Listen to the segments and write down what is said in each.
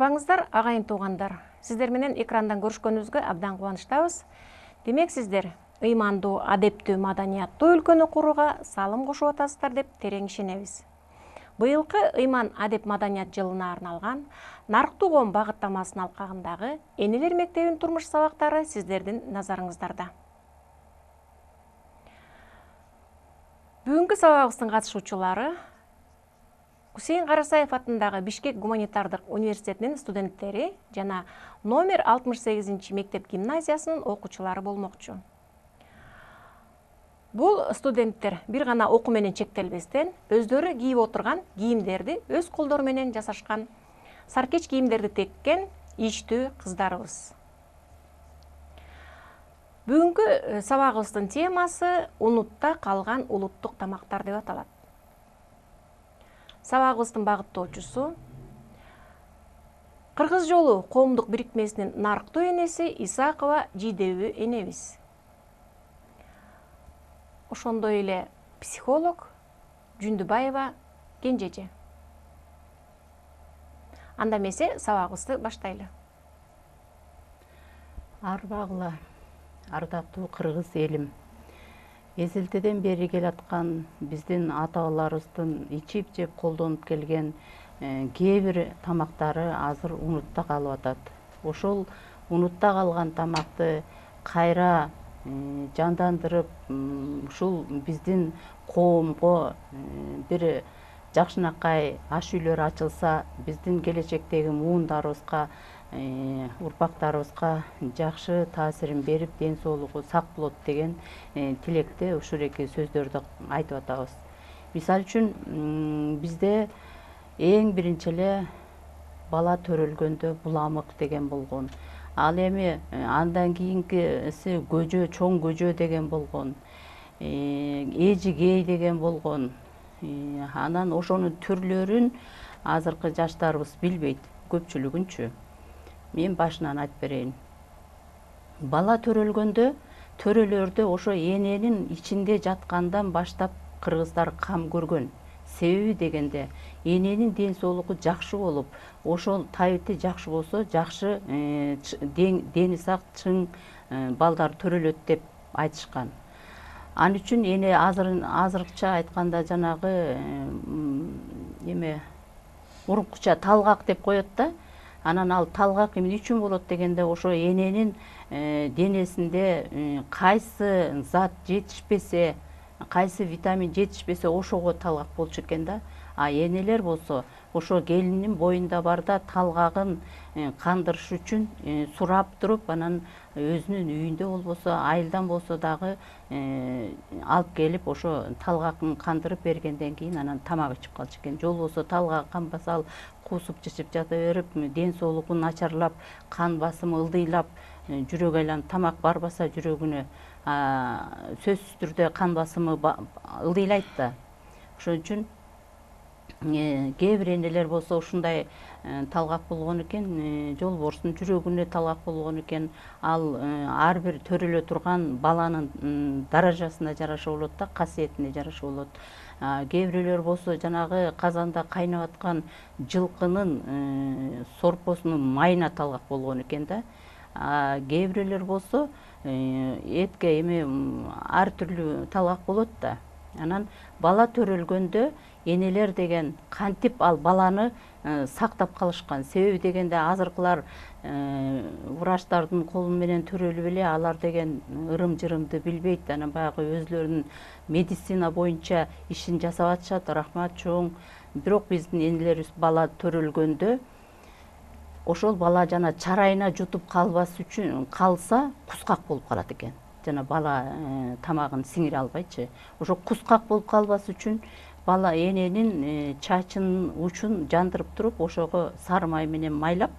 Арбаңыздар, ағайын туғандар. Сіздер менен экрандан көрүшкөнүбүзгө абдан кубанычтабыз. Демек сіздер ыймандуу, адептүү, маданияттуу өлкөнү курууга салым кошуп атасыздар деп терең ишенебиз. Быйылкы ыйман адеп маданият жылына арналган Нарыктуу коом багыттамасынын алкагындагы Энелер мектебинин турмуш сабактары сиздердин назарыңыздарда. Бүгүнкү сабагыбыздын катышуучулары Хусейин Карасаев атындагы Бишкек гуманитардык университетинин студенттери жана номер 68 мектеп гимназиясынын окуучулары болмокчу. Бул студенттер бир гана окуу менен чектелбестен өздөрү кийип отурган кийимдерди өз колдору менен жасашкан, саркеч кийимдерди теккен иштүү кыздарыбыз. Бүгүнкү сабагыбыздын темасы унутта калган улуттук тамактар деп аталат. Сабагыбыздын багыттоочусу Кыргыз жолу коомдук бирикмесинин нарыктуу энеси Исакова Жийдебүү энебиз. Ошондой эле психолог Жүндүбаева Кенжеже. Анда эмесе сабагыбызды баштайлы. Арбагыла, ардактуу кыргыз элим. Эзелтеден бери келаткан биздин ата-бабаларыбыздын ичип жеп колдонуп келген кээ бир тамактары азыр унутта калып атат. Ошол унутта калган тамакты кайра жандандырып, ушул биздин коомго бир жакшынакай аш үйлөр ачылса, биздин келечектеги муундарыбызга, урпактарыбызга жакшы таасирин берип, ден соолугу сак болот деген тилекте ушул эки сөздөрдү айтып атабыз. Мисалы үчүн бизде эң биринчи эле бала төрөлгөндө буламык деген болгон. Ал эми андан кийинкиси көжө, чоң көжө деген болгон. Эжигей деген болгон. Анан ошонун түрлөрүн азыркы жаштарыбыз билбейт, көпчүлүгүнчү. Мен башынан айтып берейин. Бала төрөлгөндө төрөлөрдө ошо эненин ичинде жаткандан баштап кыргыздар кам көргөн. Себеби дегенде эненин ден соолугу жакшы болуп, ошол табити жакшы болсо, жакшы дени сак, чың балдар төрөлөт деп айтышкан. Ал үчүн эне азыркыча айтканда жанагы мурункуча талгак деп коет да. Анан ал талгак эмне үчүн болот дегенде, ошо эненин денесинде кайсы зат жетишпесе, кайсы витамин жетишпесе ошого талгак болчу экен да. А энелер болсо ошо келинин боюнда бар да, талгагын кандырыш үчүн сурап туруп, анан өзүнүн үйүндө болбосо, айылдан болсо дагы алып келип, ошо талгакын кандырып бергенден кийин анан тамак ичип калчу экен. Жол болсо талгагы канбаса, ал куусуп чычып жата берип, ден соолугу начарлап, кан басымы ылдыйлап, жүрөк айланып, тамак барбаса жүрөгүнө сөзсүз түрдө кан басымы ылдыйлайт да. Ошон үчүн кээ бир энелер болсо ушундай талгак болгон экен, жолборстун жүрөгүнө талгак болгон экен. Ал ар бир төрөлө турган баланын даражасына жараша болот да, касиетине жараша болот. Кээ бирөөлөр болсо жанагы казанда кайнап аткан жылкынын сорпосунун майына талгак болгон экен да. Кээ бирөөлөр болсо этке ар түрлүү талгак болот да. Анан бала төрөлгөндө энелер деген кантип ал баланы сактап калышкан. Себеби дегенде азыркылар врачтардын колу менен төрөлүп эле, алар деген ырым-жырымды билбейт. Анан баягы өзлөрүнүн медицина боюнча ишин жасап атышат, рахмат чоң. Бирок биздин энелерибиз бала төрөлгөндө ошол бала жана чарайына жутуп калбас үчүн калса, кускак болуп калат экен. Жана бала тамагын сиңире албайчы. Ошо кускак болуп калбас үчүн бала эненин чачынын учун жандырып туруп, ошого сары май менен майлап,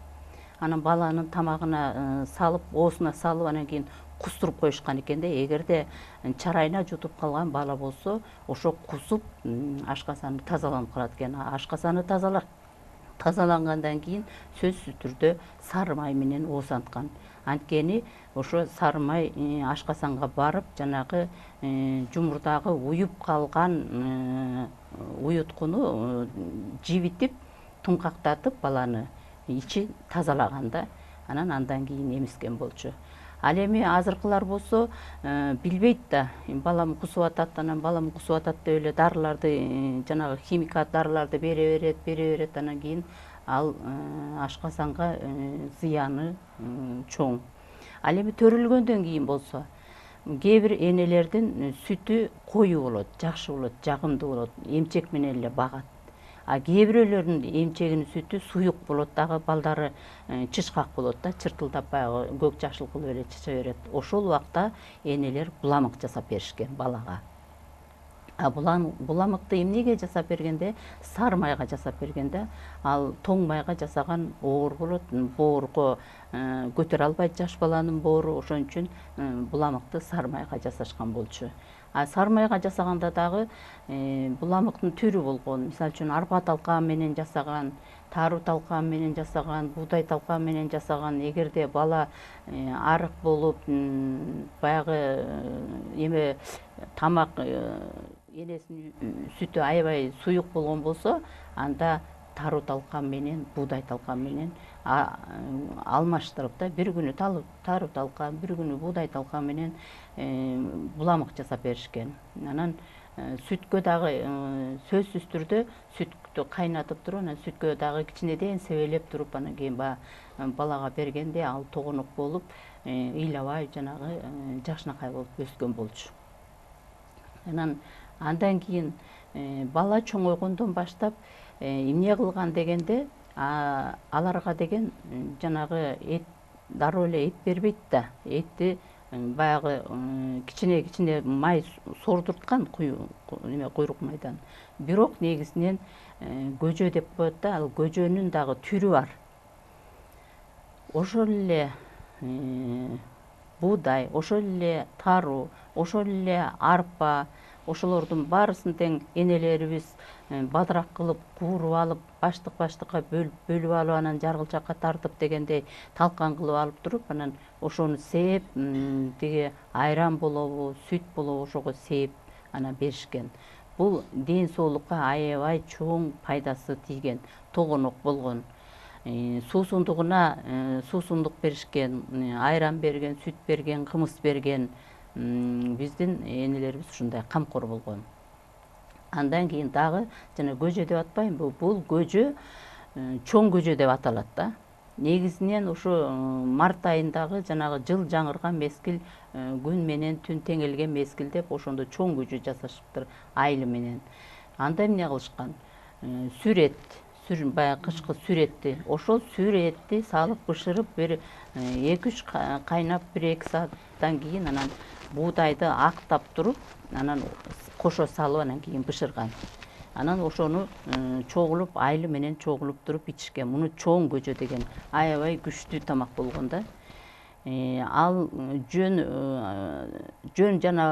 анан баланын тамагына салып, оосуна салып, анан кийин кустуруп коюшкан экен да. Эгерде чарайына жутуп калган бала болсо, ошо кусуп ашкасаны тазаланып калат экен. Ашкасаны тазалангандан кийин сөзсүз түрдө сары май менен оозанткан. Анткени ошо сары май ашкасанга барып, жанагы жумурдагы уюп калган уюткуну жибитип, туңкактатып баланы ичи тазалаганда андан кийин эмискен болчу. Ал эми азыркылар болсо билбейт да, балам кусуп атат, анан балам кусуп атат деп эле дарыларды, жанагы химикат дарыларды бере берет, анан кийин ал ашказанга зыяны чоң. Ал эми төрөлгөндөн кийин болсо кээ бир энелердин сүтү коюу болот, жакшы болот, жагымдуу болот, эмчек менен эле багат. А кээ бирөөлөрдүн эмчегинин сүтү суюк болот дагы, балдары чычкак болот да, чыртылдап баягы көк жашыл кылып эле чыча берет. Ошол убакта энелер буламык жасап беришкен балага. А буламыкты эмнеге жасап бергенде? Сары майга жасап бергенде, ал тоң майга жасаган оор болот, боорго көтөрө албайт жаш баланын боору, ошон үчүн буламыкты сары майга жасашкан болчу. А сары майга жасаганда дагы буламыктын түрү болгон. Мисалы үчүн арпа талкан менен жасаган, таруу талкан менен жасаган, буудай талкан менен жасаган. Эгерде бала арык болуп, баягы эме тамак энесинин сүтү аябай суюк болгон болсо, анда таруу талкан менен, буудай талкан менен алмаштырып да, бир күнү таруу талкан, бир күнү буудай талкан менен буламык жасап беришкен. Анан сүткө дагы сөзсүз түрдө сүттү кайнатып туруп, анан сүткө дагы кичинеден себелеп туруп, анан кийин балага бергенде ал тогонок болуп, ыйлабай жанагы жакшынакай болуп өскөн болчу. Андан кийин бала чоңойгондон баштап эмне кылган дегенде, аларга деген жанагы эт, дароо эле эт бербейт да. Этти баягы кичине май сордурткан, куйрук майдан. Бирок негизинен көжө деп коет да, ал көжөнүн дагы түрү бар. Ошол эле буудай, ошол эле таруу, ошол эле арпа, ошолордун баарысын тең энелерибиз бадырак кылып кууруп алып, баштыкка бөлүп алып, анан жаргылчакка тартып дегендей талкан кылып алып туруп, анан ошону сээп, тиги айран болобу, сүт болобу, ошого сээп анан беришкен. Бул ден соолукка аябай чоң пайдасы тийген, тогонок болгон. Суусундугуна суусундук беришкен, айран берген, сүт берген, кымыз берген. Биздин энелерибиз ушундай камкор болгон. Андан кийин дагы жана көжө деп атпайбы, бул көжө чоң көжө деп аталат да. Негизинен ушу март айындагы жанагы жыл жаңырган мезгил, күн менен түн теңелген мезгил деп ошондо чоң көжө жасашыптыр айылы менен. Анда эмне кылышкан? Сүрөт, баягы кышкы сүрөттү, ошол сүрөттү салып бышырып, бир 2-3 кайнап, 1-2 сааттан кийин анан буудайды актап туруп, анан кошо салып, анан кийин бышырган. Анан ошону чогулуп, айылы менен чогулуп туруп ичишкен. Муну чоң көжө деген аябай күчтүү тамак болгон да. Ал жөн жана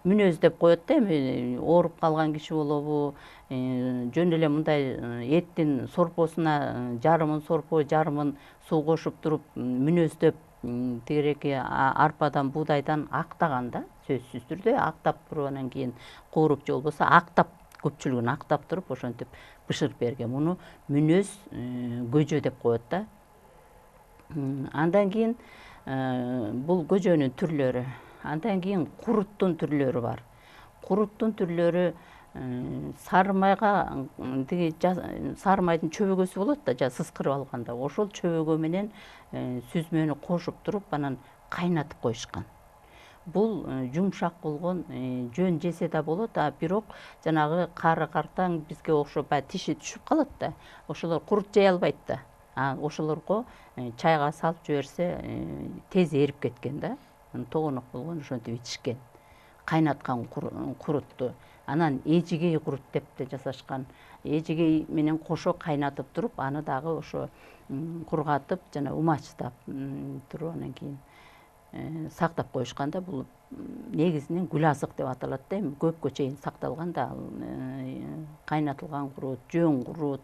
мүнөз деп коет да, эми ооруп калган киши болобу, жөн эле мындай эттин сорпосуна жарымын сорпо, жарымын суу кошуп туруп, мүнөздөп, тигиреки арпадан, буудайдан актаган да, сөзсүз түрдө актап туруп, анан кийин кууруп же болбосо актап, көпчүлүгүн актап туруп, ошентип бышырып берген. Муну мүнөз көжө деп коет да. Андан кийин бул көжөнүн түрлөрү. Андан кийин куруттун түрлөрү бар. Куруттун түрлөрү сары майга, сары майдын чөбөгөсү болот да, сыскырып алганда, ошол чөбөгө менен сүзмөнү кошуп туруп, анан кайнатып коюшкан. Бул жумшак болгон, жөн жесе да болот, а бирок жанагы кары картаң бизге окшоп тиши түшүп калат да, ошолор курут жей албайт да. Ошолорго чайга салып жиберсе тез эрип кеткен да. Тогонок болгон, ошентип ичишкен. Кайнаткан курутту. Анан эжигей курут деп да жасашкан. Эжигей менен кошо кайнатып туруп, аны дагы ошо кургатып, жана умачтап туруп, анан кийин сактап коюшкан да. Бул негизинен гүл азык деп аталат да, эми көпкө чейин сакталган да. Кайнатылган курут, жөн курут,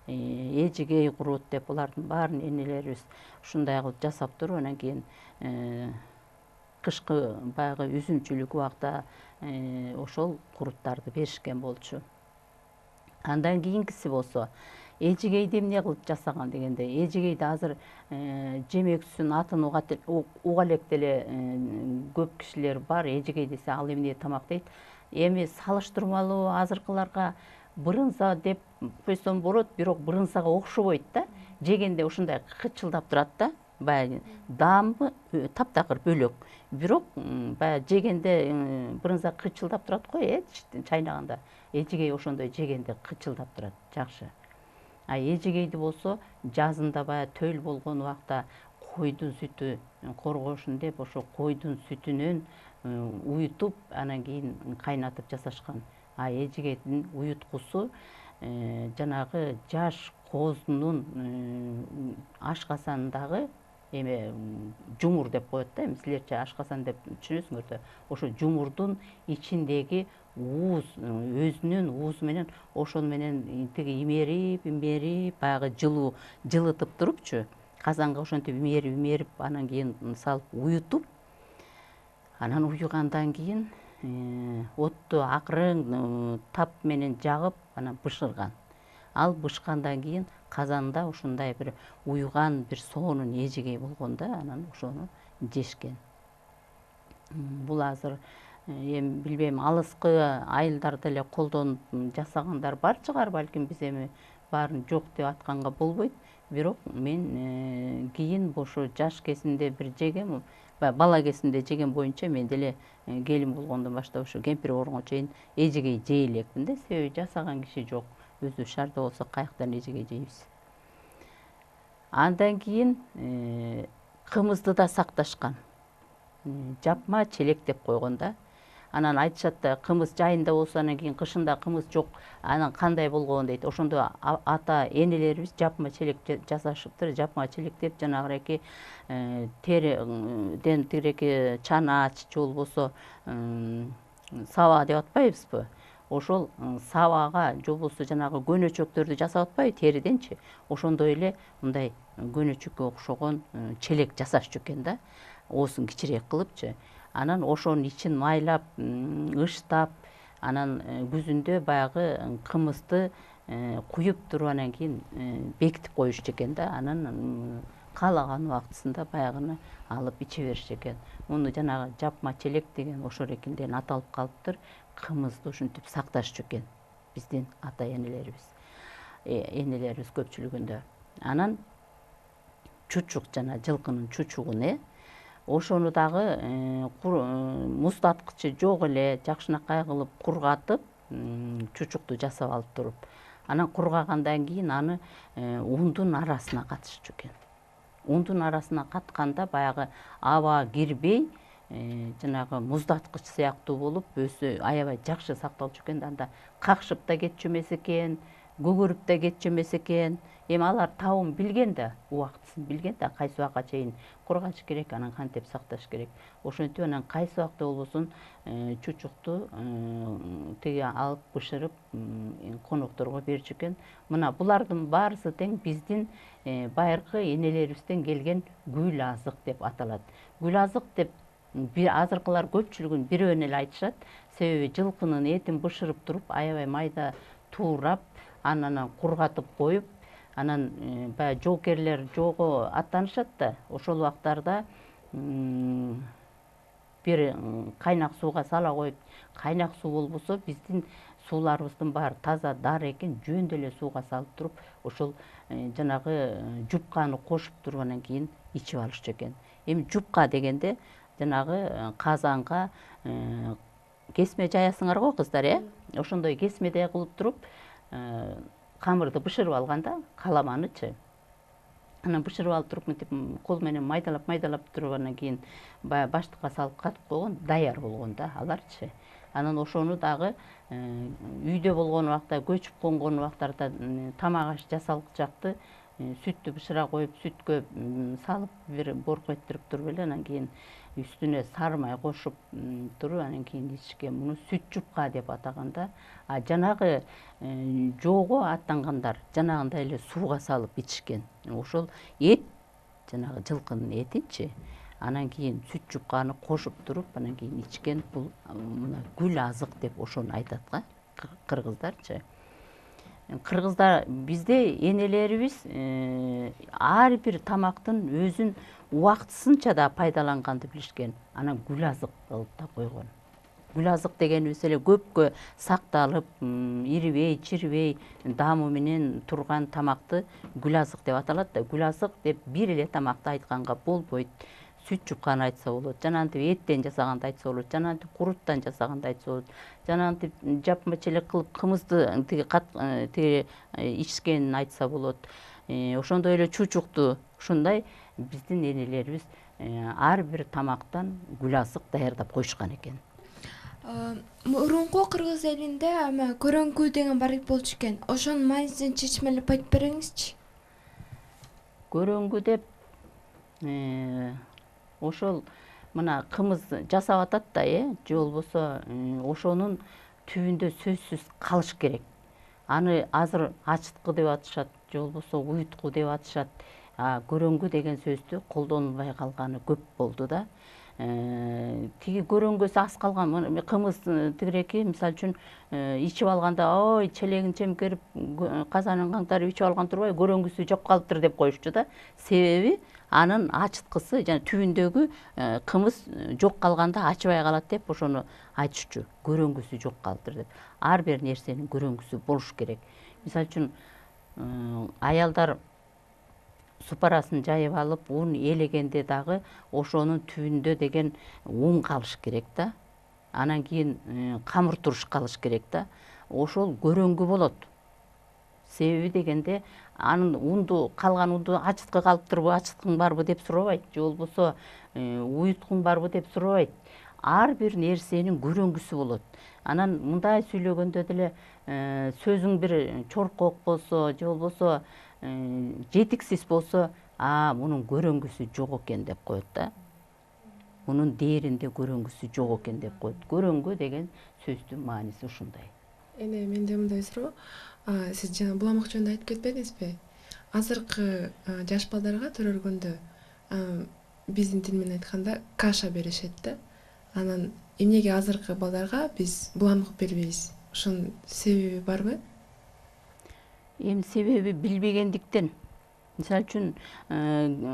эжигей курут деп булардын баарын энелерибиз ушундай кылып жасап туруп, анан кийин кышкы баягы үзүмчүлүк убакта ошол куруттарды беришкен болчу. Андан кийинкиси болсо, эжигейди эмне кылып жасаган дегенде, эжигейди азыр жемексүн атын уга элек деле көп кишилер бар. Эжигей десе ал эмне тамак дейт. Эми салыштырмалуу азыркыларга брынза деп койсом болот, бирок брынзага окшобойт да. Жегенде ушундай кычылдап турат да. Баягы даамы таптакыр бөлөк. Бирок баягы жегенде брынза кычылдап турат го, чайнаганда. Эжигей ошондой жегенде кычылдап турат, жакшы. А эжигейди болсо жазында баягы төл болгон убакта койдун сүтү коргошун деп ошо койдун сүтүнөн уютуп, анан кийин кайнатып жасашкан. А эжигейдин уюткусу жанагы жаш коозунун ашкасандагы эме жумур деп коет да, эми силерче ашкасан деп түшүнөсүңөр да. Ошо жумурдун ичиндеги ууз, өзүнүн уузу менен, ошону менен тиги имерип, баягы жылытып турупчу, казанга ошентип имерип, анан кийин салып уютуп, анан уюгандан кийин отту акырын тап менен жагып, анан бышырган. Ал бышкандан кийин казанда ушундай бир уюган бир соонун эжигей болгон да, анан ошону жешкен. Бул азыр эми билбейм, алыскы айылдарда эле колдонуп жасагандар бар чыгар, балким. Биз эми баарын жок деп атканга болбойт. Бирок мен кийин ошо жаш кезимде бир жегем, бала кезимде жеген боюнча мен деле келин болгондон баштап ошо кемпир болгонго чейин эжигей жей элекмин да. Себеби жасаган киши жок. Өзү шаарда болсо каяктан эжигей жейбиз. Андан кийин кымызды да сакташкан. Жапма челек деп койгон да. Анан айтышат да, кымыз жайында болсо, анан кийин кышында кымыз жок, анан кандай болгон дейт. Ошондо ата энелерибиз жапма челек жасашыптыр. Жапма челек деп жанагыреки териден тигиреки чанач же болбосо саба деп атпайбызбы? Ошол сабага же болбосо жанагы көнөчөктөрдү жасап атпайбы териденчи? Ошондой эле мындай көнөчөккө окшогон челек жасашчу экен да. Оосун кичирээк кылыпчы. Анан ошонун ичин майлап, ыштап, анан күзүндө баягы кымызды куюп туруп, анан кийин бекитип коюшчу экен да. Анан каалаган убактысында баягыны алып иче беришчү экен. Муну жанагы жапма челек деген ошол эркинден аталып калыптыр. Кымызды ушинтип сакташчу экен биздин ата энелерибиз көпчүлүгүндө. Анан чучук, жана жылкынын чучугун ошону дагы муздаткычы жок эле жакшынакай кылып кургатып, чучукту жасап алып туруп, анан кургагандан кийин аны ундун арасына катышчу экен. Ундун арасына катканда баягы аба кирбей, жанагы муздаткыч сыяктуу болуп, өзү аябай жакшы сакталчу экен. Анда какшып да кетчү эмес экен, көгөрүп да кетчү эмес экен. Эми алар табын билген да, убактысын билген да, кайсы убакка чейин кургаш керек, анан кантип сакташ керек. Ошентип анан кайсы убакта болбосун чучукту тиги алып бышырып конокторго берчү экен. Мына булардын баарысы тең биздин байыркы энелерибизден келген гүл азык деп аталат. Гүл азык деп азыркылар көпчүлүгүн бирөөнө эле айтышат. Себеби жылкынын этин бышырып туруп, аябай майда туурап, анан кургатып коюп, анан баягы жоокерлер жоого аттанышат да. Ошол убактарда бир кайнак сууга сала коюп, кайнак суу болбосо биздин сууларыбыздын баары таза дары экен, жөн деле сууга салып туруп, ошол жанагы жупканы кошуп туруп, анан кийин ичип алышчу экен. Эми жупка дегенде жанагы казанга кесме жаясыңар го кыздар, ошондой кесмедей кылып туруп, камырды бышырып алганда, каламанычы. Анан бышырып алып туруп, мынтип кол менен майдалап туруп, анан кийин баягы баштыкка салып катып койгон, даяр болгон да аларчы. Анан ошону дагы үйдө болгон убакта, көчүп конгон убактарда тамак аш жасалчакты сүттү бышыра коюп, сүткө салып бир борко этирип туруп эле, анан кийин үстүнө сары май кошуп туруп, анан кийин ичишкен. Муну сүт жупка деп атаганда, а жанагы жоого аттангандар жанагындай эле сууга салып ичишкен. Ошол эт, жанагы жылкынын этинчи, анан кийин сүт жупканы кошуп туруп, анан кийин ичкен. Бул мына гүл азык деп ошону айтат го кыргыздарчы. Кыргыздар бизде энелерибиз ар бир тамактын өзүн убактысынча да пайдаланганды билишкен. Анан гүл азык кылып да койгон. Гүл азык дегенибиз эле көпкө сакталып, ирибей, чирибей даамы менен турган тамакты гүл азык деп аталат да. Гүл азык деп бир эле тамакты айтканга болбойт. Сүт жукканды айтса болот, жанагынтип эттен жасаганды айтса болот, жанагынтип куруттан жасаганды айтса болот, жанагынтип жапма челек кылып кымызды тиги ичкенин айтса болот. Ошондой эле чучукту ушундай биздин энелерибиз ар бир тамактан гүл азык даярдап коюшкан экен. Мурунку кыргыз элинде ама көрөңкү деген бар болчу экен. Ошонун маанисин чечмелеп айтып бериңизчи. Көрөңгү деп ошол мына кымыз жасап атат да, же болбосо ошонун түбүндө сөзсүз калыш керек. Аны азыр ачыткы деп атышат, же болбосо уютку деп атышат. Көрөңгү деген сөздү колдонулбай калганы көп болду да. Тиги көрөңгөсү аз калган кымыз тигиреки мисалы үчүн ичип алганда ой челегин чемкерип казанын каңтарып ичип алган турбайбы, көрөңгүсү жок калыптыр деп коюшчу да. Себеби анын ачыткысы жана түбүндөгү кымыз жок калганда ачыбай калат деп ошону айтышчу. Көрөңгүсү жок калыптыр деп. Ар бир нерсенин көрөңгүсү болуш керек. Мисалы үчүн аялдар супарасын жайып алып ун элегенде дагы ошонун түбүндө деген ун калыш керек да. Анан кийин камыр туруш калыш керек да. Ошол көрөңгү болот. Себеби дегенде анын унду калган унду ачыткы калыптырбы, ачыткың барбы деп сурабайт, же болбосо уюткуң барбы деп сурабайт. Ар бир нерсенин көрөңгүсү болот. Анан мындай сүйлөгөндө деле сөзүң бир чоркок болсо, же болбосо жетиксиз болсо, мунун көрөңгүсү жок экен деп коет да. Мунун дээринде көрөңгүсү жок экен деп коет. Көрөңгү деген сөздүн мааниси ушундай. Эне менде мындай суроо. Сиз жана буламык жөнүндө айтып кетпедиңизби? Азыркы жаш балдарга төрөлгөндө биздин тил менен айтканда каша беришет да. Анан эмнеге азыркы балдарга биз буламык бербейбиз? Ошонун себеби барбы? Эми себеби билбегендиктен. Мисалы үчүн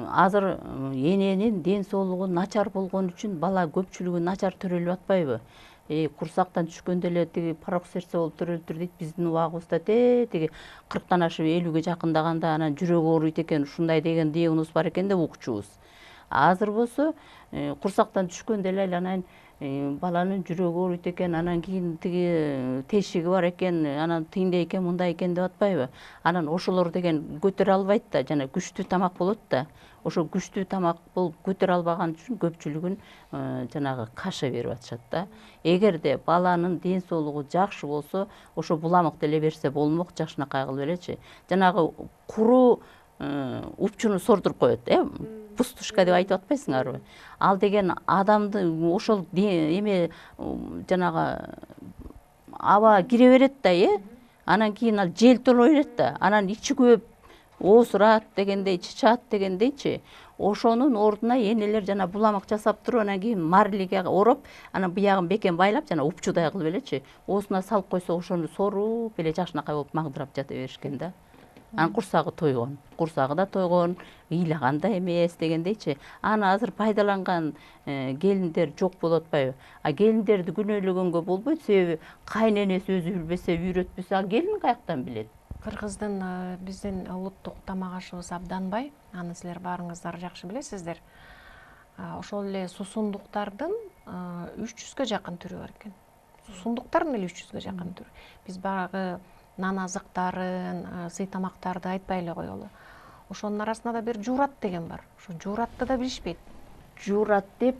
азыр эненин ден соолугу начар болгон үчүн бала көпчүлүгү начар төрөлүп атпайбы? Курсактан түшкөндө эле тиги порок сердце болуп төрөлүптүр дейт. Биздин убагыбызда тиги 40тан ашып 50ге жакындаганда анан жүрөгү ооруйт экен, ушундай деген диагноз бар экен деп укчубуз. Азыр болсо курсактан түшкөндө эле анан баланын жүрөгү ооруйт экен, анан кийин тиги тешиги бар экен, анан тиндей экен, мындай экен деп атпайбы? Анан ошолор деген көтөрө албайт да, жана күчтүү тамак болот да. Ошо күчтүү тамак болуп көтөрө албаган үчүн көпчүлүгүн жанагы каша берип атышат да. Эгерде баланын ден соолугу жакшы болсо, ошо буламык деле берсе болмок, жакшынакай кылып элечи. Жанагы куруу упчуну сордуруп коет, пустушка деп айтып атпайсыңарбы? Ал деген адамды ошол эме жанагы аба кире берет да, анан кийин ал желтоло берет да, анан ичи көп оосурат дегендей, чычат дегендейчи. Ошонун ордуна энелер жана буламык жасап туруп, анан кийин марлиге ороп, анан биягын бекен байлап, жана упчудай кылып элечи, оосуна салып койсо, ошону соруп эле жакшынакай болуп маңдырап жата беришкен да. Анан курсагы тойгон, курсагы да тойгон, ыйлаган да эмес дегендейчи. Аны азыр пайдаланган келиндер жок болуп атпайбы? Келиндерди күнөөлөгөнгө болбойт, себеби кайненеси өзү билбесе, үйрөтпөсө, ал келин каяктан билет? Кыргыздын биздин улуттук тамак ашыбыз абдан бай. Аны силер баарыңыздар жакшы билесиздер. Ошол эле сусундуктардын 300ге жакын түрү бар экен. Сусундуктардын эле 300ге жакын түрү. Биз баягы нан азыктарын, сый тамактарды айтпай эле коелу. Ошонун арасында да бир жуурат деген бар. Ошо жууратты да билишпейт. Жуурат деп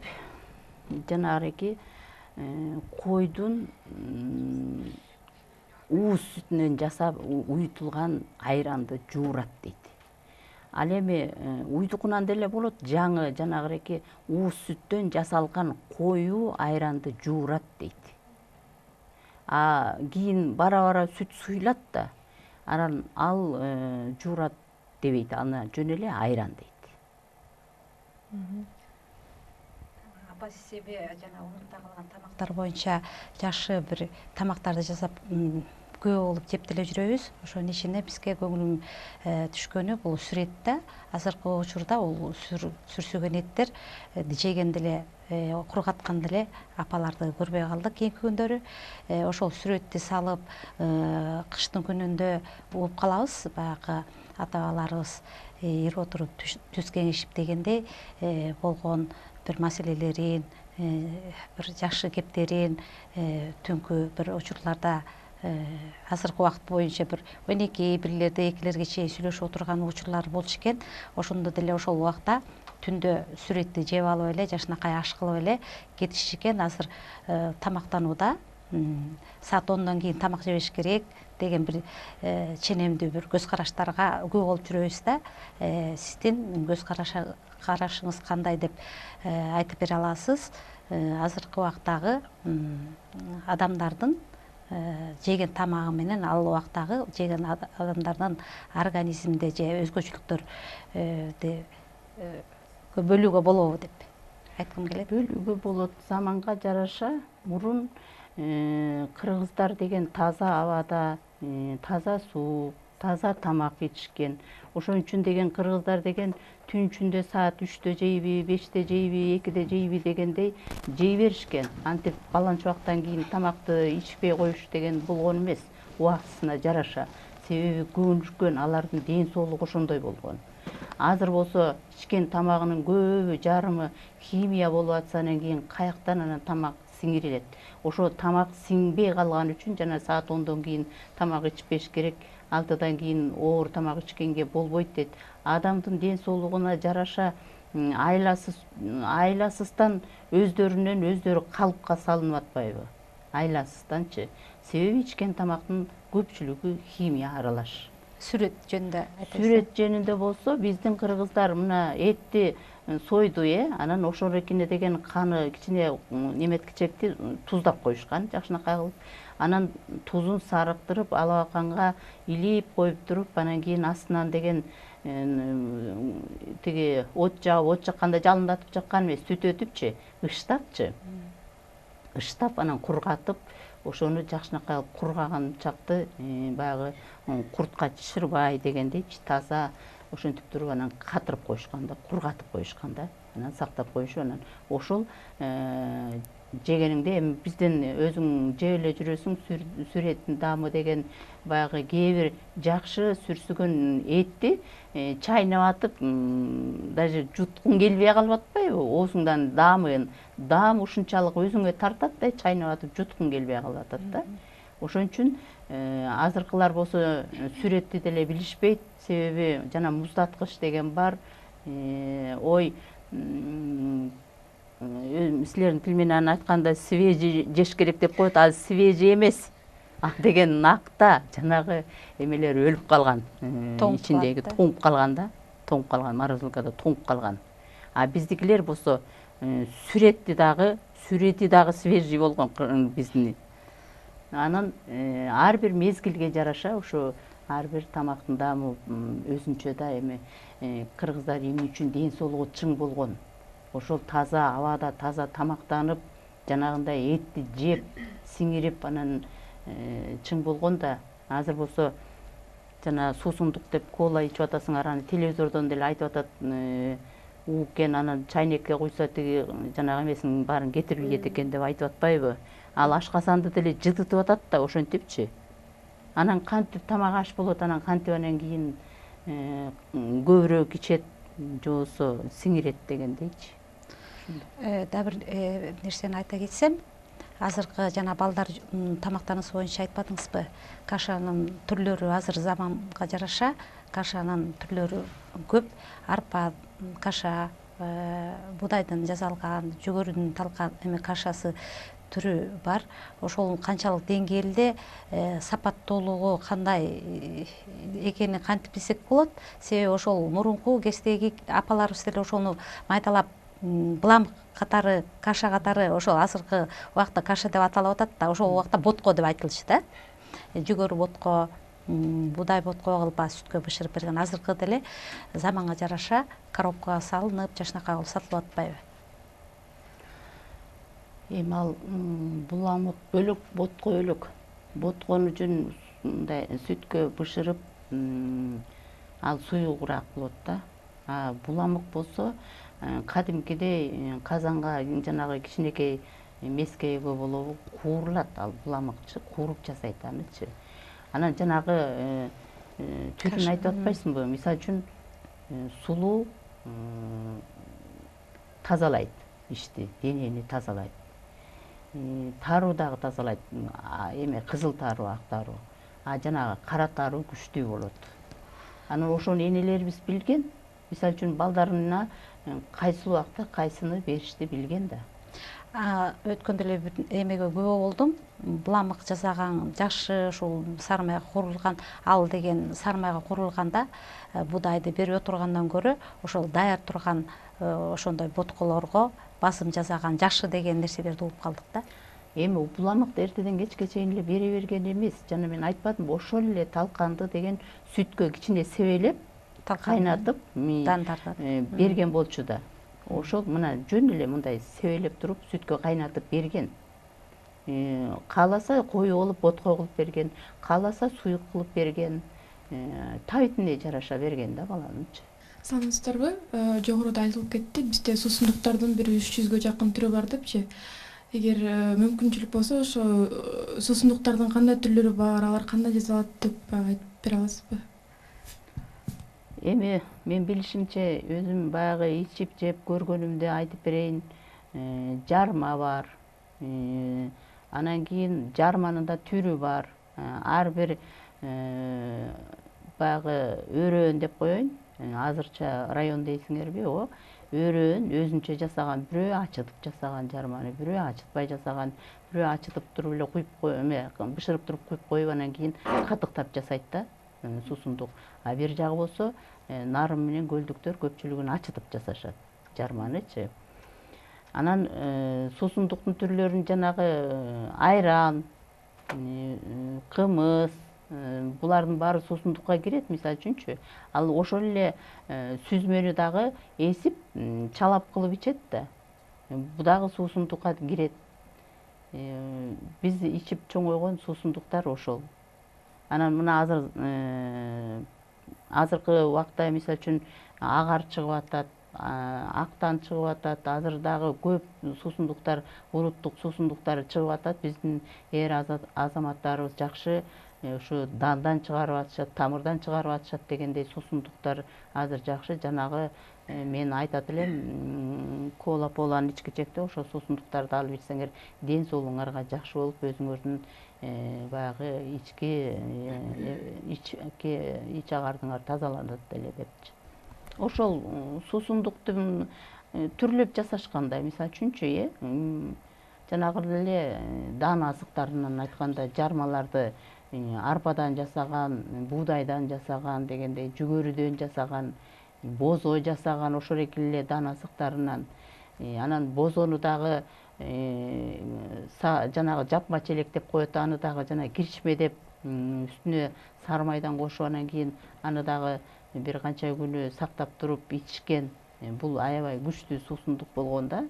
жанагы койдун ууз сүтүнөн жасап уютулган айранды жуурат дейт. Ал эми уйдукунан деле болот, жаңы жанагы ууз сүттөн жасалган коюу айранды жуурат дейт. Кийин бара сүт суйлат да, анан ал жуурат дебейт, аны жөн эле айран дейт. Апа, сиз жана унутта калган тамактар боюнча жакшы бир тамактарды жасап көп болуп жеп деле жүрөбүз. Ошонун ичинде бизге көңүлүм түшкөнү бул сүрөт да. Азыркы учурда бул сүрсүгөн эттер жеген деле кургаткан деле апаларды көрбөй калдык кийинки күндөрү. Ошол сүрөттү салып кыштын күнүндө угуп калабыз. Баягы ата-бабаларыбыз ирип отуруп түз кеңешип дегендей болгон бир маселелерин, бир жакшы кептерин түнкү бир учурларда азыркы убакыт боюнча бир 12-1-лерде 2-лерге чейин сүйлөшүп отурган учурлар болчу экен. Ошондо деле ошол убакта түндө сүрөттү жеп алып эле жашынакай аш кылып эле кетишчү экен. Азыр тамактанууда саат 10дон кийин тамак жебеш керек деген бир ченемдүү бир көз караштарга күбө болуп жүрөбүз да. Сиздин көз карашыңыз кандай деп айтып бере аласыз? Азыркы убактагы адамдардын жеген тамагы менен ал убактагы жеген адамдардын организминде же өзгөчөлүктөр бөлүүгө болобу деп айткым келет. Бөлүүгө болот. Заманга жараша мурун кыргыздар деген таза абада, таза суу, таза тамак ичишкен. Ошон үчүн деген кыргыздар деген түн ичинде саат 3-тө жейби, 5-те жейби, 2-де жейби дегендей жей беришкен. Антип баланча убакыттан кийин тамакты ичпей коюш деген болгон эмес, убактысына жараша. Себеби көнүшкөн, алардын ден соолугу ошондой болгон. Азыр болсо ичкен тамагынын көбү жарымы химия болуп атса, анан кийин каяктан анан тамак сиңирилет. Ошо тамак сиңбей калган үчүн жана саат 10дон кийин тамак ичпеш керек, 6-дан кийин оор тамак ичкенге болбойт дейт. Адамдын ден соолугуна жараша айласыздан өздөрүнөн өздөрү калыпка салынып атпайбы? Айласызданчы. Себеби ичкен тамактын көпчүлүгү химия аралаш. Сүрөт жөнүндө айтасыз. Сүрөт жөнүндө болсо биздин кыргыздар мына этти сойду, анан ошорокине деген каны кичине неметкичекти туздап коюшкан, жакшынакай кылып. Анан тузун сарыктырып, алабаканга илип коюп туруп, анан кийин астынан деген тиги от жакканда жалындатып жаккан эмес, түтөтүпчү, ыштап анан кургатып, ошону жакшынакай кылып кургаган чакты баягы куртка чышырбай дегендей таза ошентип туруп анан катырып коюшкан да, кургатып коюшкан да, анан сактап коюшуп, анан ошол жегениңде эми бизден өзүң жеп эле жүрөсүң, сүрөттүн даамы деген баягы кээ бир жакшы сүрсүгөн этти чайнап атып, даже жуткуң келбей калып атпайбы? Оозуңдан даам ушунчалык өзүңө тартат да, чайнап атып жуткуң келбей калып атат да. Ошон үчүн азыркылар болсо сүрөттү деле билишпейт, себеби жана муздаткыч деген бар. Ой, силердин тил менен айтканда свежий жеш керек деп коет, азыр свежий эмес. Деген накта жанагы эмелер өлүп калган, ичиндеги тоңуп калган да, тоңуп калган, морозилкада тоңуп калган. А биздикилер болсо сүрөти дагы свежий болгон биздин. Анан ар бир мезгилге жараша ошо ар бир тамактын даамы өзүнчө да, эми кыргыздар эмне үчүн ден соолугу чың болгон. Ошол таза абада таза тамактанып, жанагындай этти жеп, сиңирип анан чың болгон да. Азыр болсо жана суусундук деп кола ичип атасыңар, аны телевизордон деле айтып атат, уукен анан чайнекке куйса тиги жанагы эмесин баарын кетирип ийет экен деп айтып атпайбы? Ал ашкасанды деле жытытып атат да, ошентипчи. Анан кантип тамак аш болот, анан кантип анан кийин көбүрөөк ичет, же болбосо сиңирет дегендейчи. Да бир нерсени айта кетсем, азыркы жана балдар тамактануусу боюнча айтпадыңызбы? Кашанын түрлөрү азыр заманга жараша кашанын түрлөрү көп. Арпа каша, будайдан жасалган, жүгөрүдөн талкан кашасы түрү бар. Ошол канчалык деңгээлде сапаттуулугу кандай экенин кантип билсек болот? Себеби ошол мурунку кездеги апаларыбыз деле ошону майдалап былам катары, каша катары, ошол азыркы убакта каша деп аталып атат да, ошол убакта ботко деп айтылчу да. Жүгөрү ботко, будай ботко кылып сүткө бышырып берген. Азыркы деле заманга жараша коробкага салынып, жакшынакай кылып сатылып атпайбы? Эми ал буламык бөлөк, ботко бөлөк. Боткон үчүн мындай сүткө бышырып ал суюгураак болот да. Буламык болсо кадимкидей казанга жанагы кичинекей мескейге болобу куурулат, ал буламыкчы кууруп жасайт анычы. Анан жанагы түрүн айтып атпайсыңбы? Мисалы үчүн сулуу тазалайт ичти, денени тазалайт. Таруу дагы тазалайт. Эме кызыл таруу, ак таруу. Жанагы кара таруу күчтүү болот. Анан ошону энелерибиз билген. Мисалы үчүн балдарына кайсыл убакта кайсыны беришти билген да. Өткөндө эле эмеге күбө болдум. Буламык жасаган жакшы ушул сармайга курулган, ал деген сармайга курулганда будайды берип отургандан көрө ошол даяр турган ошондой ботколорго басым жасаган жакшы деген нерселерди угуп калдык да. Эми буламыкты эртеден кечке чейин эле бере берген эмес. Жана мен айтпадымбы, ошол эле талканды деген сүткө кичине себелеп кайнатып берген болчу да. Ошол мына жөн эле мындай себелеп туруп сүткө кайнатып берген. Кааласа коюу болуп ботко кылып берген, кааласа суюк кылып берген. Табитине жараша берген да баланычы. Саламатсыздарбы? Жогоруда айтылып кетти, бизде суусундуктардын бир 300гө жакын түрү бар депчи. Эгер мүмкүнчүлүк болсо, ошо суусундуктардын кандай түрлөрү бар, алар кандай жасалат деп айтып бере аласызбы? Эми мен билишимче өзүм баягы ичип жеп көргөнүмдү айтып берейин. Жарма бар. Анан кийин жарманын да түрү бар. Ар бир баягы өрөөн деп коеюн. Азырча район дейсиңерби, ооба. Өрөөн өзүнчө жасаган, бирөө ачытып жасаган жарманы, бирөө ачытпай жасаган, бирөө ачытып туруп эле куюп бышырып туруп куюп коюп анан кийин катыктап жасайт да суусундук. Бир жагы болсо нарым менен көлдүктөр көпчүлүгүн ачытып жасашат жарманычы. Анан суусундуктун түрлөрүн жанагы айран, кымыз, булардын баары суусундукка кирет, мисалы үчүнчү. Ал ошол эле сүзмөнү дагы эсип, чалап кылып ичет да. Бу дагы суусундукка кирет. Биз ичип чоңойгон суусундуктар ошол. Анан мына азыркы убакта мисалы үчүн агар чыгып атат, актан чыгып атат. Азыр дагы көп суусундуктар, уруттук суусундуктар чыгып атат. Биздин азаматтарыбыз жакшы ушу дандан чыгарып атышат, тамырдан чыгарып атышат дегендей суусундуктар азыр жакшы. Жанагы мен айтат элем, кола поланын ичкичекте ошол суусундуктарды алып ичсеңер ден соолугуңарга жакшы болуп, өзүңөрдүн баягы ич агардыңар тазаланат эле депчи. Ошол суусундуктун түрлөп жасашкандай, мисалы үчүнчү, жанагы эле дан азыктарынан айтканда жармаларды арпадан жасаган, буудайдан жасаган дегендей, жүгөрүдөн жасаган, бозо жасаган ошол эле дан азыктарынан. Анан бозону дагы жанагы жапма челек деп коет, аны дагы жана киришме деп үстүнө сары майдан кошуп, анан кийин аны дагы бир канча күнү сактап туруп ичишкен. Бул аябай күчтүү суусундук болгон да.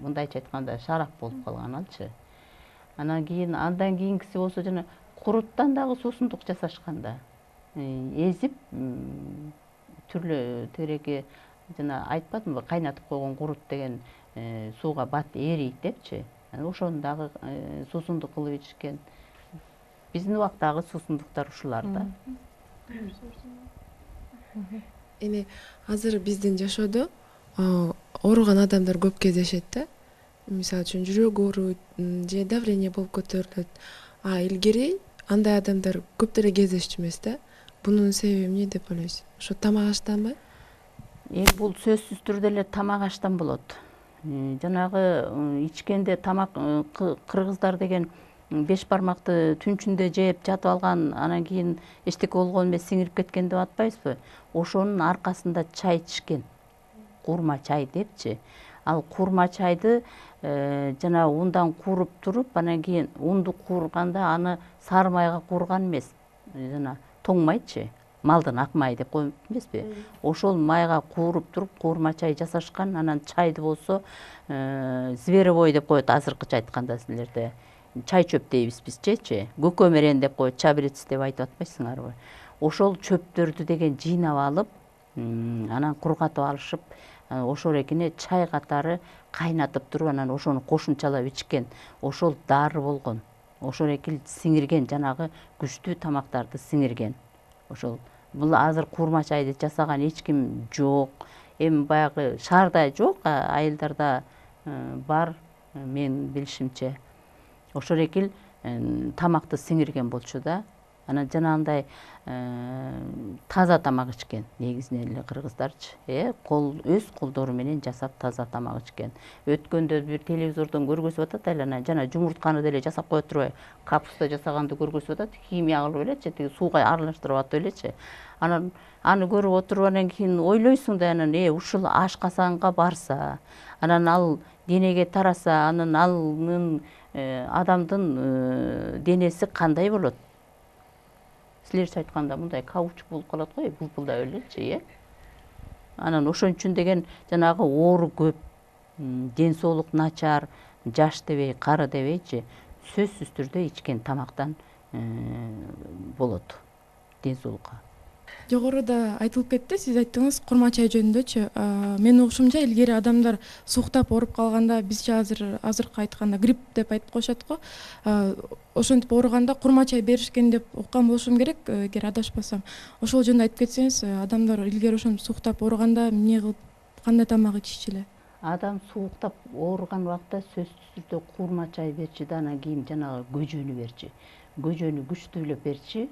Мындайча айтканда шарап болуп калган алчы. Анан кийин андан кийинкиси болсо жана куруттан дагы суусундук жасашкан да. Эзип түрлүү тиреги жана айтпадымбы, кайнатып койгон курут деген сууга бат эрийт депчи. Ошону дагы суусундук кылып ичишкен. Биздин убактагы суусундуктар ушулар да. Эми азыр биздин жашоодо ооруган адамдар көп кездешет да. Мисалы үчүн жүрөк ооруйт же давление болуп көтөрүлөт. Илгери андай адамдар көп деле кездешчү эмес да. Бунун себеби эмне деп ойлойсуз? Ошо тамак аштанбы? Бул сөзсүз түрдө эле тамак аштан болот. Жанагы ичкенде тамак, кыргыздар деген 5 бармакты түнчүндө жеп жатып алган, анан кийин эчтеке болгон эмес, сиңирип кеткен деп атпайсызбы? Ошонун аркасында чай ичишкен. Курма чай депчи. Ал курма чайды жана ундан кууруп туруп, анан кийин унду куурганда аны сары майга куурган эмес, жана тоңмайчы, малдын ак майы деп коет эмеспи? Ошол майга кууруп туруп курма чай жасашкан. Анан чайды болсо зверевой деп коет азыркыча айтканда силерде. чай чөп дейбиз бизчечи, көкөмерен деп коет, чабрец деп айтып атпайсыңарбы? Ошол чөптөрдү деген жыйнап алып, анан кургатып алышып, ошол экине чай катары кайнатып туруп, анан ошону кошумчалап ичкен. Ошол дары болгон. Ошол эки сиңирген, жанагы күчтүү тамактарды сиңирген. Ошол бул азыр курма чайды жасаган эч ким жок. Эми баягы шаарда жок, айылдарда бар, мен билишимче. Ошол эки тамакты сиңирген болчу да. Анан жанагындай таза тамак ичкен, негизинен эле кыргыздарчы. Өз колдору менен жасап таза тамак ичкен. Өткөндө бир телевизордон көргөзүп атат эле, анан жана жумуртканы деле жасап коет турбайбы? Капуста жасаганды көргөзүп атат, химия кылып элечи, тиги сууга аралаштырып атып элечи. Анан аны көрүп отуруп, анан кийин ойлойсуң да, анан ушул ашкасанга барса, анан ал денеге тараса, анан анын адамдын денеси кандай болот? Силерче айтканда мындай каучук болуп калат го, булпулдап элечи, Анан ошон үчүн деген жанагы оору көп, ден соолук начар, жаш дебей, кары дебейчи, сөзсүз түрдө ичкен тамактан болот ден соолукка. Жогоруда айтылып кетти, сиз айттыңыз курма чай жөнүндөчү. Менин угушумча илгери адамдар сууктап ооруп калганда, бизче азыркы айтканда грипп деп айтып коюшат го. Ошентип ооруганда курма чай беришкен деп уккан болушум керек, эгер адашпасам. Ошол жөнүндө айтып кетсеңиз, адамдар илгери ошентип сууктап ооруганда эмне кылып, кандай тамак ичишчи эле? Адам сууктап ооруган убакта сөзсүз түрдө курма чай берчи да, анан кийин жанагы көжөнү берчи. Көжөнү күчтүүлөп берчи.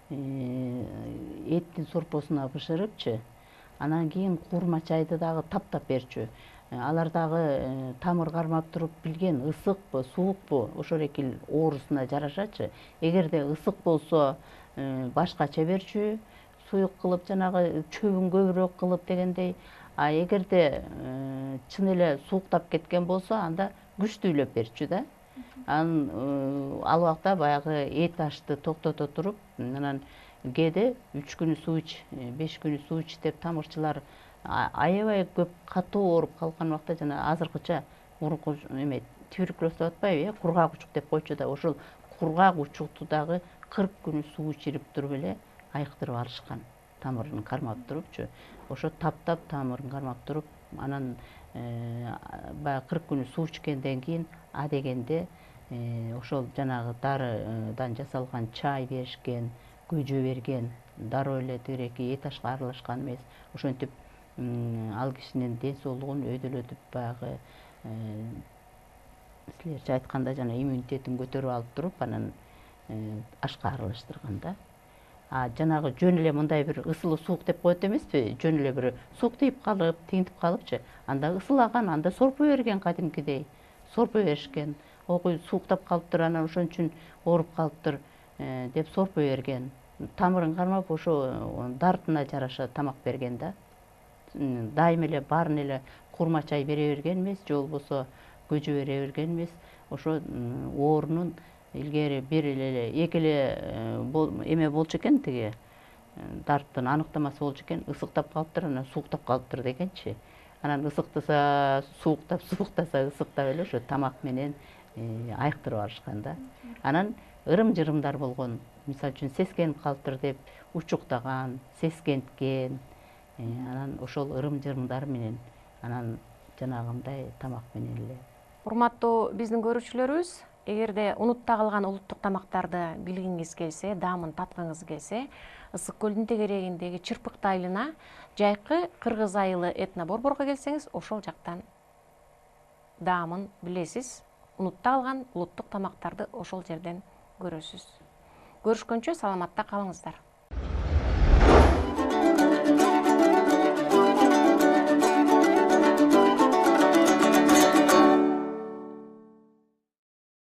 Эттин сорпосуна бышырыпчы, анан кийин курма чайды дагы таптап берчү. Алар дагы тамыр кармап туруп билген, ысыкпы, суукпу, ошол эки оорусуна жарашачы. Эгерде ысык болсо башкача берчү, суюк кылып, жанагы чөбүн көбүрөөк кылып дегендей. А эгерде чын эле сууктап кеткен болсо, анда күчтүүлөп берчү да. Анан ал убакта баягы эт ашты токтото туруп, анан кээде 3 күнү суу ич, 5 күнү суу ич деп тамырчылар аябай көп катуу ооруп калган убакта, жана азыркыча мурунку эме туберкулез деп атпайбы, кургак учук деп койчу да, ошол кургак учукту дагы 40 күнү суу ичирип туруп эле айыктырып алышкан, тамырын кармап турупчу. Ошо таптап тамырын кармап туруп, анан баягы 40 күнү суу ичкенден кийин адегенде ошол жанагы дарыдан жасалган чай беришкен, көжө берген, дароо эле тигиреки эт ашка аралашкан эмес. Ошентип ал кишинин ден соолугун өйдөлөтүп, баягы силерче айтканда жана иммунитетин көтөрүп алып туруп, анан ашка аралаштырган да. Жанагы жөн эле мындай бир ысылы суук деп коет эмеспи? Жөн эле бир суук тийип калып, тигинтип калыпчы. Анда ысылаган, анда сорпо берген кадимкидей. Сорпо беришкен. Огуй сууктап калыптыр, анан ошон үчүн ооруп калыптыр деп сорпо берген. Тамырын кармап, ошо дартына жараша тамак берген да. Дайым эле баарын эле курма чай бере берген эмес, же болбосо көжө бере берген эмес. Ошо оорунун илгери бир эле эки эле эме болчу экен, тиги дарттын аныктамасы болчу экен, ысыктап калыптыр, анан сууктап калыптыр дегенчи. Анан ысыктаса сууктап, сууктаса ысыктап эле ошо тамак менен айыктырып алышкан да. Анан ырым-жырымдар болгон. Мисалы үчүн сескенип калыптыр деп учуктаган, сескенткен. Анан ошол ырым-жырымдар менен, анан жанагындай тамак менен эле. Урматтуу биздин көрүүчүлөрүбүз, эгерде унутта калган улуттук тамактарды билгиңиз келсе, даамын таткыңыз келсе, Ысык көлдүн тегерегиндеги Чырпык айылына, жайкы Кыргыз айылы этноборборго келсеңиз, ошол жактан даамын билесиз. Унутта калган улуттук тамактарды ошол жерден көрөсүз. Көрүшкөнчө саламатта калыңыздар.